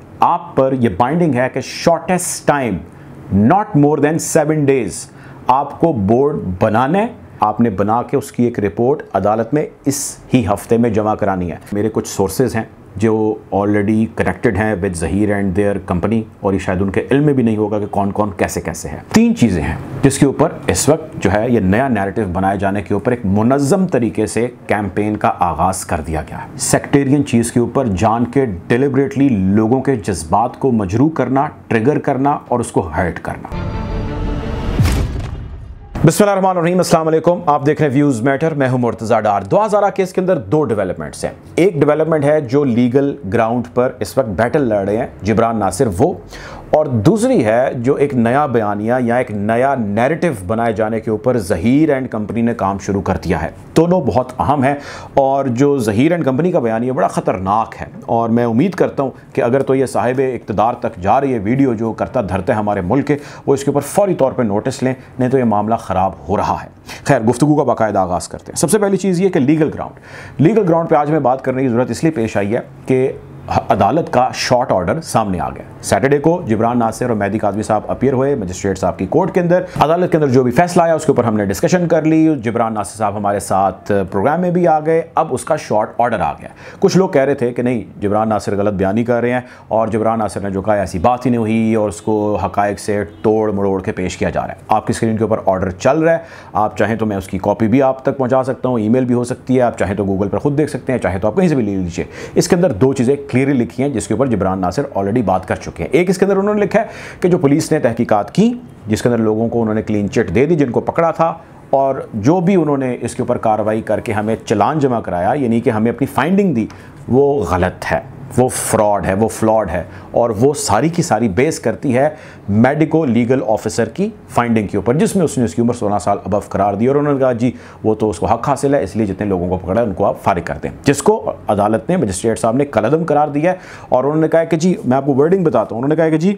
आप पर यह बाइंडिंग है कि shortest time not more than 7 days आपको बोर्ड बनाना है। आपने बना के उसकी एक रिपोर्ट अदालत में इस ही हफ्ते में जमा करानी है। मेरे कुछ सोर्सेज हैं जो ऑलरेडी कनेक्टेड हैं with Zaheer and their company, और ये शायद उनके इल्म में भी नहीं होगा कि कौन कौन कैसे कैसे है। 3 चीज़ें हैं जिसके ऊपर इस वक्त जो है ये नया नैरेटिव बनाए जाने के ऊपर एक मुनज़्ज़म तरीके से कैंपेन का आगाज़ कर दिया गया है। सेक्टेरियन चीज़ के ऊपर जान के डिलिबरेटली लोगों के जज्बात को मजरू करना, ट्रिगर करना और उसको हर्ट करना। बिस्मिल्लाहिर्रहमानिर्रहीम, अस्सलाम वालेकुम। आप देख रहे हैं व्यूज़ मैटर, मैं हूं मुर्तज़ा डार। 2000 केस के अंदर 2 डेवलपमेंट्स हैं। एक डेवलपमेंट है जो लीगल ग्राउंड पर इस वक्त बैटल लड़ रहे हैं जिब्रान नासिर वो, और दूसरी है जो एक नया बयानिया या एक नया नैरेटिव बनाए जाने के ऊपर ज़हीर एंड कंपनी ने काम शुरू कर दिया है। दोनों बहुत अहम है और जो ज़हीर एंड कंपनी का बयानिया बड़ा ख़तरनाक है, और मैं उम्मीद करता हूँ कि अगर तो ये साहिब इक़्तिदार तक जा रही है वीडियो जो करता धरते हैं हमारे मुल्क के, वो इसके ऊपर फौरी तौर पर नोटिस लें, नहीं तो ये मामला ख़राब हो रहा है। खैर, गुफ्तगू का बाकायदा आगाज़ करते हैं। सबसे पहली चीज़ ये कि लीगल ग्राउंड पर आज हमें बात करने की ज़रूरत इसलिए पेश आई है कि अदालत का शॉर्ट ऑर्डर सामने आ गया। सैटरडे को जिब्रान नासिर और मेहदी काज़वी साहब अपीयर हुए मजिस्ट्रेट साहब की कोर्ट के अंदर। अदालत के अंदर जो भी फैसला आया उसके ऊपर हमने डिस्कशन कर ली। जिब्रान नासिर साहब हमारे साथ प्रोग्राम में भी आ गए। अब उसका शॉर्ट ऑर्डर आ गया। कुछ लोग कह रहे थे कि नहीं, जिब्रान नासिर गलत बयानी कर रहे हैं और जिब्रान नासिर ने जो कहा ऐसी बात ही नहीं हुई और उसको हकायक से तोड़ मरोड़ के पेश किया जा रहा है। आपकी स्क्रीन के ऊपर ऑर्डर चल रहा है। आप चाहें तो मैं उसकी कॉपी भी आप तक पहुँचा सकता हूँ, ईमेल भी हो सकती है। आप चाहें तो गूगल पर खुद देख सकते हैं, चाहे तो आप कहीं से भी ले लीजिए। इसके अंदर 2 चीज़ें क्लियरली लिखी हैं जिसके ऊपर जिब्रान नासिर ऑलरेडी बात कर चुके हैं। एक, इसके अंदर उन्होंने लिखा है कि जो पुलिस ने तहकीकात की जिसके अंदर लोगों को उन्होंने क्लीन चिट दे दी जिनको पकड़ा था, और जो भी उन्होंने इसके ऊपर कार्रवाई करके हमें चालान जमा कराया, यानी कि हमें अपनी फाइंडिंग दी, वो गलत है, वो फ्रॉड है, वो फ्लॉड है, और वो सारी की सारी बेस करती है मेडिको लीगल ऑफिसर की फाइंडिंग के ऊपर, जिसमें उसने उसकी उम्र 16 साल अबव करार दी। और उन्होंने कहा जी वो तो उसको हक हासिल है, इसलिए जितने लोगों को पकड़ा है उनको आप फारिग कर दें, जिसको अदालत ने, मजिस्ट्रेट साहब ने कलअदम करार दिया है। और उन्होंने कहा कि जी, मैं आपको वर्डिंग बताता हूँ, उन्होंने कहा कि जी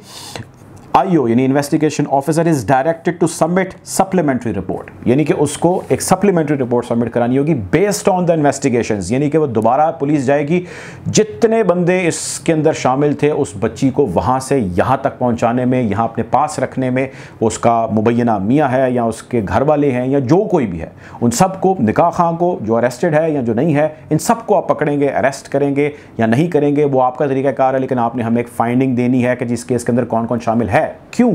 आईओ यानी investigation officer is directed to submit supplementary report, यानी कि उसको एक सप्लीमेंट्री रिपोर्ट सबमिट करानी होगी बेस्ड ऑन द इन्वेस्टिगेशंस, यानी कि वो दोबारा पुलिस जाएगी, जितने बंदे इसके अंदर शामिल थे उस बच्ची को वहाँ से यहाँ तक पहुँचाने में, यहाँ अपने पास रखने में, उसका मुबैना मियाँ है या उसके घर वाले हैं या जो कोई भी है, उन सबको, निकाह खां को जो अरेस्टेड है या जो नहीं है, इन सबको आप पकड़ेंगे, अरेस्ट करेंगे या नहीं करेंगे वो आपका तरीक़ाकार है, लेकिन आपने हमें एक फाइंडिंग देनी है कि जिस केस के अंदर कौन कौन शामिल है। क्यों?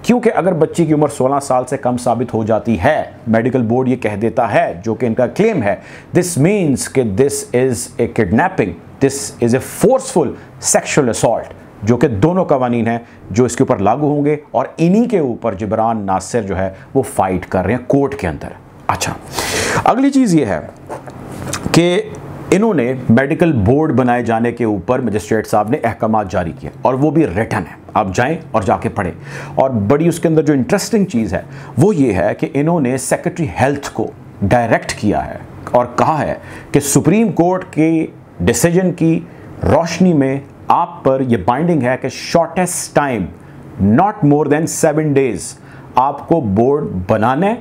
क्योंकि अगर बच्ची की उम्र 16 साल से कम साबित हो जाती है, मेडिकल बोर्ड ये कह देता है, जो कि इनका क्लेम है, दिस मीन्स कि this is a kidnapping, this is a forceful sexual assault, जो कि दोनों कवानीन हैं जो इसके ऊपर लागू होंगे, और इन्हीं के ऊपर जिब्रान नासिर जो है वो फाइट कर रहे हैं कोर्ट के अंदर। अच्छा, अगली चीज़ ये है कि इन्होंने मेडिकल बोर्ड बनाए जाने के ऊपर मजिस्ट्रेट साहब ने अहकामात जारी किए, और वो भी रिटन है, आप जाएं और जाके पढ़ें। और बड़ी उसके अंदर जो इंटरेस्टिंग चीज़ है वो ये है कि इन्होंने सेक्रेटरी हेल्थ को डायरेक्ट किया है और कहा है कि सुप्रीम कोर्ट के डिसीजन की रोशनी में आप पर यह बाइंडिंग है कि shortest time not more than 7 days आपको बोर्ड बनाना है,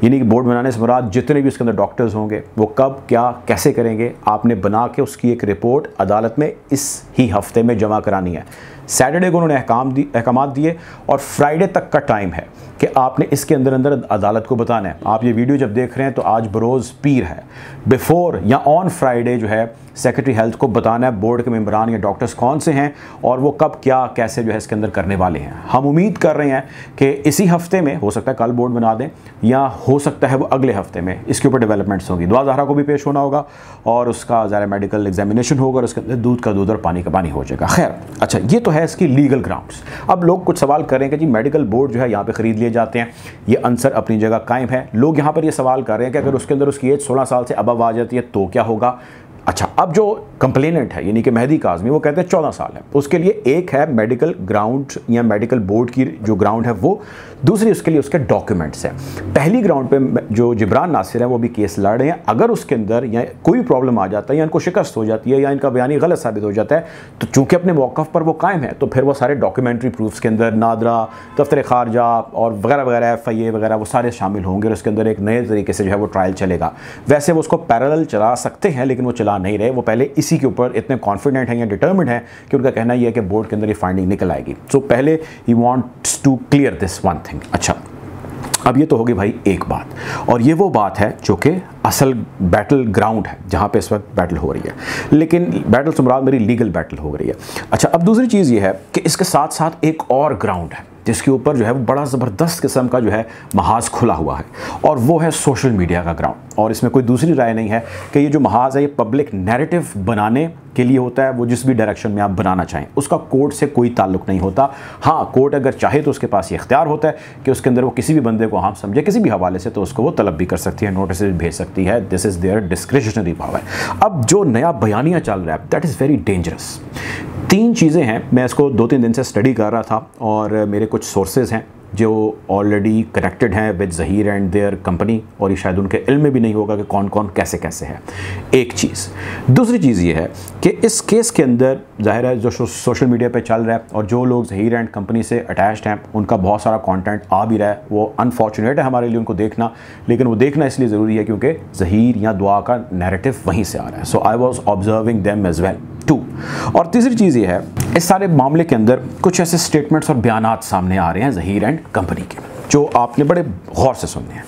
यानी कि बोर्ड बनाने से मुराद जितने भी उसके अंदर डॉक्टर्स होंगे वो कब क्या कैसे करेंगे, आपने बना के उसकी एक रिपोर्ट अदालत में इस ही हफ्ते में जमा करानी है। सैटरडे को उन्होंने अहकामात दिए और फ्राइडे तक का टाइम है कि आपने इसके अंदर अंदर अदालत को बताना है। आप ये वीडियो जब देख रहे हैं तो आज बरोज़ पीर है, बिफोर या ऑन फ्राइडे जो है सेक्रेटरी हेल्थ को बताना है बोर्ड के मेंबरान या डॉक्टर्स कौन से हैं और वो कब क्या कैसे जो है इसके अंदर करने वाले हैं। हम उम्मीद कर रहे हैं कि इसी हफ्ते में, हो सकता है कल बोर्ड बना दें या हो सकता है वो अगले हफ्ते में इसके ऊपर डेवलपमेंट्स होंगी। दुआ ज़हरा को भी पेश होना होगा और उसका ज़ाहिर मेडिकल एग्जामिनेशन होगा और उसके अंदर दूध का दूध और पानी का पानी हो जाएगा। खैर, अच्छा, ये तो है इसकी लीगल ग्राउंड्स। अब लोग कुछ सवाल करें कि जी मेडिकल बोर्ड जो है यहाँ पे ख़रीद लिए जाते हैं, ये आंसर अपनी जगह कायम है। लोग यहाँ पर ये सवाल कर रहे हैं कि अगर उसके अंदर उसकी एज 16 साल से अबव आ जाती है तो क्या होगा। अच्छा, अब जो कंप्लेनेंट है यानी कि मेहदी काज़मी, वो कहते हैं 14 साल है, उसके लिए एक है मेडिकल ग्राउंड या मेडिकल बोर्ड की जो ग्राउंड है वो, दूसरी उसके लिए उसके डॉक्यूमेंट्स हैं। पहली ग्राउंड पे जो जिब्रान नासिर है वो भी केस लड़ रहे हैं। अगर उसके अंदर या कोई प्रॉब्लम आ जाता है या इनको शिकस्त हो जाती है या इनका बयानी गलत साबित हो जाता है तो चूँकि अपने मौक़िफ़ पर वो कायम है तो फिर वो सारे डॉक्यूमेंट्री प्रूफ्स के अंदर नादरा, दफ्तर खारजा और वगैरह वगैरह, FIA वगैरह, वो सारे शामिल होंगे और उसके अंदर एक नए तरीके से जो है वो ट्रायल चलेगा। वैसे वो उसको पैरेलल चला सकते हैं लेकिन वो चला बना नहीं रहे, वो पहले इसी के ऊपर इतने कॉन्फिडेंट हैं या डिटर्मिन्ड हैं कि उनका कहना यह है कि बोर्ड के अंदर ये फाइंडिंग निकल आएगी। सो पहले ही wants to clear this one thing. अच्छा, अब ये तो होगी भाई एक बात, और ये वो बात है जो कि असल बैटल ग्राउंड है जहाँ पे इस वक्त बैटल हो रही है, लेकिन बैटल से मुराद मेरी लीगल बैटल हो रही है। अच्छा, अब दूसरी चीज़ ये है कि इसके साथ साथ एक और ग्राउंड है जिसके ऊपर जो है वो बड़ा ज़बरदस्त किस्म का जो है महाज खुला हुआ है, और वो है सोशल मीडिया का ग्राउंड। और इसमें कोई दूसरी राय नहीं है कि ये जो महाज है ये पब्लिक नैरेटिव बनाने के लिए होता है, वो जिस भी डायरेक्शन में आप बनाना चाहें, उसका कोर्ट से कोई ताल्लुक नहीं होता। हाँ, कोर्ट अगर चाहे तो उसके पास ये इख्तियार होता है कि उसके अंदर वो किसी भी बंदे को हम समझे किसी भी हवाले से, तो उसको वो तलब भी कर सकती है, नोटिस भेज सकती है। This is their discretionary power. अब जो नया बयानिया चल रहा है दैट इज़ वेरी डेंजरस। 3 चीज़ें हैं, मैं इसको 2-3 दिन से स्टडी कर रहा था, और मेरे कुछ सोर्सेज हैं जो ऑलरेडी कनेक्टेड हैं with Zaheer and their company, और ये शायद उनके इल्म में भी नहीं होगा कि कौन कौन कैसे कैसे है। एक चीज़। दूसरी चीज़ ये है कि इस केस के अंदर ज़ाहिर है जो सोशल मीडिया पे चल रहा है और जो लोग ज़हीर एंड कंपनी से अटैच्ड हैं उनका बहुत सारा कंटेंट आ भी रहा है, वो अनफॉर्चुनेट है हमारे लिए उनको देखना, लेकिन वो देखना इसलिए ज़रूरी है क्योंकि ज़हीर या दुआ का नैरेटिव वहीं से आ रहा है। So I was observing them as well too. और तीसरी चीज़ ये है, इस सारे मामले के अंदर कुछ ऐसे स्टेटमेंट्स और बयानात सामने आ रहे हैं ज़हीर एंड कंपनी के, जो आपने बड़े गौर से सुनने हैं।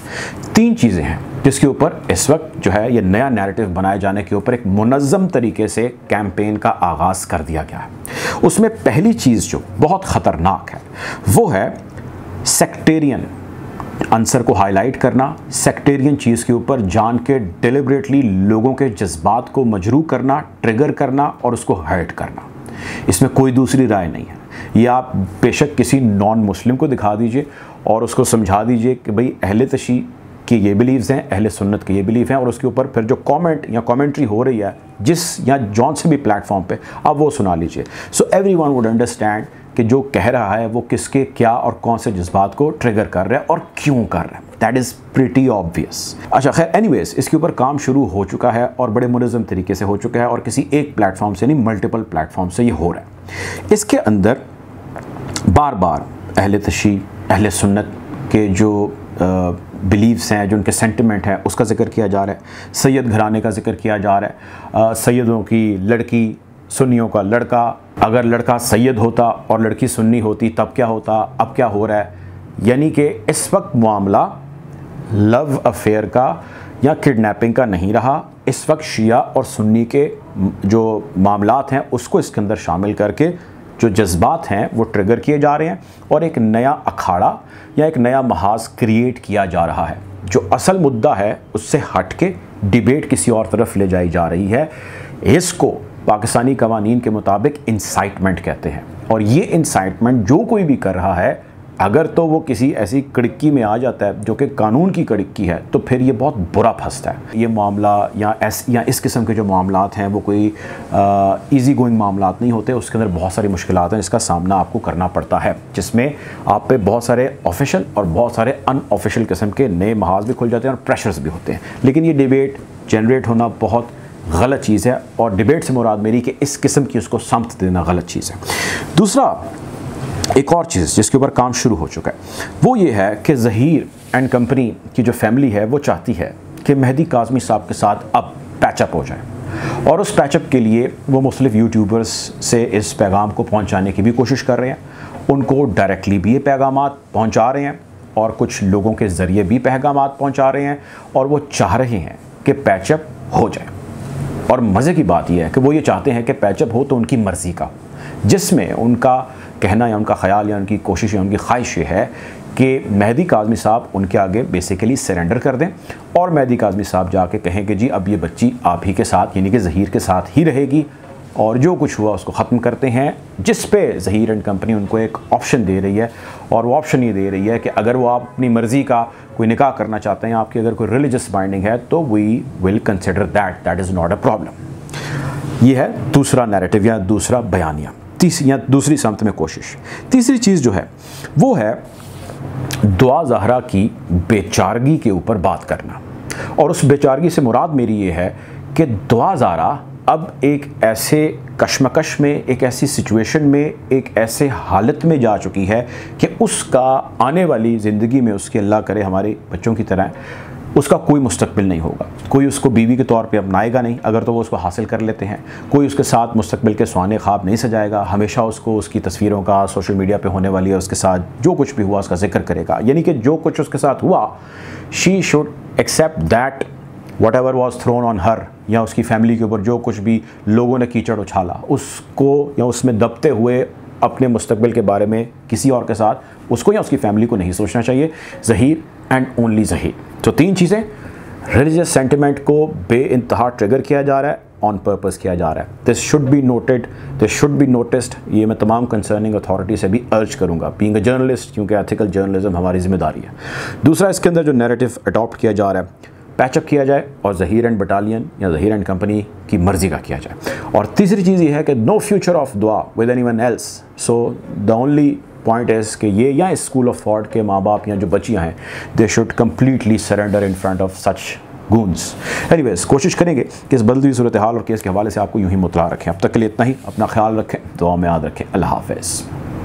3 चीज़ें हैं जिसके ऊपर इस वक्त जो है ये नया नैरेटिव बनाए जाने के ऊपर एक मुनज़्ज़म तरीके से कैंपेन का आगाज़ कर दिया गया है। उसमें पहली चीज़ जो बहुत ख़तरनाक है वो है सेक्टेरियन आंसर को हाईलाइट करना, सेक्टेरियन चीज़ के ऊपर जान के डिलिबरेटली लोगों के जज्बात को मजरू करना, ट्रिगर करना और उसको हर्ट करना। इसमें कोई दूसरी राय नहीं है। ये आप बेशक किसी नॉन मुस्लिम को दिखा दीजिए और उसको समझा दीजिए कि भाई अहले तशी के ये बिलीव्स हैं, अहले सुन्नत के ये बिलीव हैं, और उसके ऊपर फिर जो कमेंट या कमेंट्री हो रही है जिस या जौन से भी प्लेटफॉर्म पे, आप वो सुना लीजिए। सो एवरीवन वुड अंडरस्टैंड कि जो कह रहा है वो किसके क्या और कौन से जज्बात को ट्रिगर कर रहा है और क्यों कर रहा है। That is pretty obvious. अच्छा खैर, एनीवेज इसके ऊपर काम शुरू हो चुका है और बड़े मुनज़्ज़म तरीके से हो चुका है, और किसी एक प्लेटफॉर्म से नहीं मल्टीपल प्लेटफॉर्म से ये हो रहा है। इसके अंदर बार बार अहले तशी, अहले सुन्नत के जो बिलीव्स हैं, जो उनके सेंटिमेंट है, उसका जिक्र किया जा रहा है। सैयद घराने का जिक्र किया जा रहा है। सैयदों की लड़की, सुन्नियों का लड़का, अगर लड़का सैयद होता और लड़की सुन्नी होती तब क्या होता, अब क्या हो रहा है। यानी कि इस वक्त मामला लव अफेयर का या किडनैपिंग का नहीं रहा, इस वक्त शिया और सुन्नी के जो मामलात हैं उसको इसके अंदर शामिल करके जो जज्बात हैं वो ट्रिगर किए जा रहे हैं, और एक नया अखाड़ा या एक नया महाज क्रिएट किया जा रहा है। जो असल मुद्दा है उससे हट के डिबेट किसी और तरफ ले जाई जा रही है। इसको पाकिस्तानी कवानीन के मुताबिक इंसाइटमेंट कहते हैं, और ये इंसाइटमेंट जो कोई भी कर रहा है, अगर तो वो किसी ऐसी कड़की में आ जाता है जो कि कानून की कड़की है, तो फिर ये बहुत बुरा फंसता है। ये मामला या इस किस्म के जो मामलात हैं वो कोई इजी गोइंग मामलात नहीं होते, उसके अंदर बहुत सारी मुश्किलात हैं जिसका सामना आपको करना पड़ता है, जिसमें आप पे बहुत सारे ऑफिशियल और बहुत सारे अनऑफिशियल किस्म के नए महाज भी खुल जाते हैं और प्रेशर्स भी होते हैं। लेकिन ये डिबेट जनरेट होना बहुत गलत चीज़ है, और डिबेट से मुराद मेरी कि इस किस्म की उसको समत देना गलत चीज़ है। दूसरा, एक और चीज़ जिसके ऊपर काम शुरू हो चुका है वो ये है कि ज़हीर एंड कंपनी की जो फैमिली है वो चाहती है कि मेहदी काज़मी साहब के साथ अब पैचअप हो जाए, और उस पैचअप के लिए वो मुख्तलिफ यूट्यूबर्स से इस पैगाम को पहुंचाने की भी कोशिश कर रहे हैं। उनको डायरेक्टली भी ये पैगामात पहुंचा रहे हैं और कुछ लोगों के ज़रिए भी पैगामात पहुंचा रहे हैं, और वो चाह रहे हैं कि पैचअप हो जाए। और मज़े की बात यह है कि वो ये चाहते हैं कि पैचअप हो तो उनकी मर्ज़ी का, जिसमें उनका कहना या उनका ख्याल या उनकी कोशिश या उनकी ख्वाहिश ये है कि मेहदी काज़मी साहब उनके आगे बेसिकली सरेंडर कर दें, और मेहदी काज़मी साहब जाके कहें कि जी अब ये बच्ची आप ही के साथ यानी कि ज़हीर के साथ ही रहेगी, और जो कुछ हुआ उसको ख़त्म करते हैं। जिस पे ज़हीर एंड कंपनी उनको एक ऑप्शन दे रही है, और वो ऑप्शन ये दे रही है कि अगर वो आप अपनी मर्ज़ी का कोई निकाह करना चाहते हैं, आपकी अगर कोई रिलीजियस बाइंडिंग है, तो we will consider that is not a problem. ये है दूसरा नैरेटिव या दूसरा बयानिया, दूसरी समत में कोशिश। तीसरी चीज़ जो है वो है दुआ ज़हरा की बेचारगी के ऊपर बात करना, और उस बेचारगी से मुराद मेरी ये है कि दुआ ज़हरा अब एक ऐसे कशमकश में, एक ऐसी सिचुएशन में, एक ऐसे हालत में जा चुकी है कि उसका आने वाली ज़िंदगी में उसके अल्लाह करे हमारे बच्चों की तरह उसका कोई मुस्तकबिल नहीं होगा, कोई उसको बीवी के तौर पे अपनाएगा नहीं अगर तो वो उसको हासिल कर लेते हैं, कोई उसके साथ मुस्तकबिल के सुहाने ख्वाब नहीं सजाएगा, हमेशा उसको उसकी तस्वीरों का सोशल मीडिया पे होने वाली है उसके साथ जो कुछ भी हुआ उसका जिक्र करेगा, यानी कि जो कुछ उसके साथ हुआ she should accept that whatever was thrown on her, या उसकी फैमिली के ऊपर जो कुछ भी लोगों ने कीचड़ उछाला उसको या उसमें दबते हुए अपने मुस्तकबिल के बारे में किसी और के साथ उसको या उसकी फैमिली को नहीं सोचना चाहिए। Zaheer and only Zaheer. तो 3 चीज़ें, रिलीजियस सेंटिमेंट को बेइंतहा ट्रिगर किया जा रहा है, ऑन पर्पस किया जा रहा है, this should be noted, this should be noticed. ये मैं तमाम कंसर्निंग अथॉरिटी से भी अर्ज करूँगा बीइंग अ जर्नलिस्ट, क्योंकि एथिकल जर्नलिज्म हमारी जिम्मेदारी है। दूसरा, इसके अंदर जो नैरेटिव अडॉप्ट किया जा रहा है पैचअप किया जाए और ज़हीर एंड बटालियन या ज़हीर एंड कंपनी की मर्ज़ी का किया जाए। और तीसरी चीज़ ये है कि नो फ्यूचर ऑफ दुआ with anyone else, so the only point is कि ये या इस स्कूल ऑफ थॉट के माँ बाप या जो बच्चियाँ हैं they should completely surrender in front of such goons. Anyways, कोशिश करेंगे कि इस बदलती सूरत हाल और केस के हवाले से आपको यूँ ही मुतला रखें। अब तक के लिए इतना ही, अपना ख्याल रखें, दुआ में याद रखें। अल्लाह हाफ़िज़।